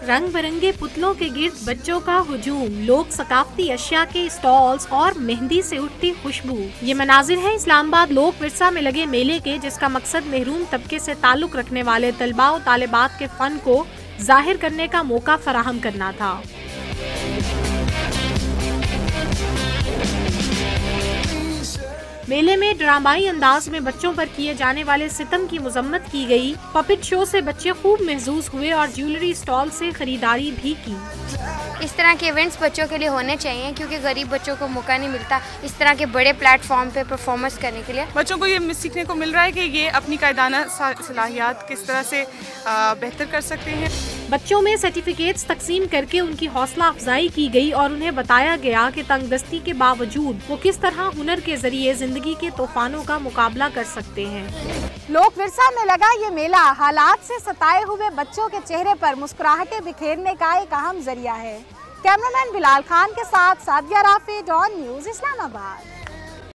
रंग बिरंगे पुतलों के गिर्द बच्चों का हुजूम, लोग सकाफती अशिया के स्टॉल्स और मेहंदी से उठती खुशबू। ये मनाजिर है इस्लामाबाद लोक विरसा में लगे मेले के, जिसका मकसद महरूम तबके से ताल्लुक रखने वाले तलबा और तालिबात के फन को जाहिर करने का मौका फराहम करना था। मेले में ड्रामाई अंदाज में बच्चों पर किए जाने वाले सितम की मजम्मत की गई। पपेट शो से बच्चे खूब महजूज हुए और ज्वेलरी स्टॉल से खरीदारी भी की। इस तरह के इवेंट्स बच्चों के लिए होने चाहिए, क्योंकि गरीब बच्चों को मौका नहीं मिलता इस तरह के बड़े प्लेटफॉर्म पे परफॉर्मेंस करने के लिए। बच्चों को ये सीखने को मिल रहा है कि ये अपनी कायदाना सलाहियत किस तरह से बेहतर कर सकते हैं। बच्चों में सर्टिफिकेट्स तकसीम करके उनकी हौसला अफजाई की गई और उन्हें बताया गया कि तंगदस्ती के बावजूद वो किस तरह हुनर के जरिए जिंदगी के तूफानों का मुकाबला कर सकते हैं। लोक विरसा में लगा ये मेला हालात से सताए हुए बच्चों के चेहरे पर मुस्कुराहटें बिखेरने का एक अहम जरिया है। कैमरामैन बिलाल खान के साथ सादिया राफी, डॉन न्यूज़, इस्लामाबाद।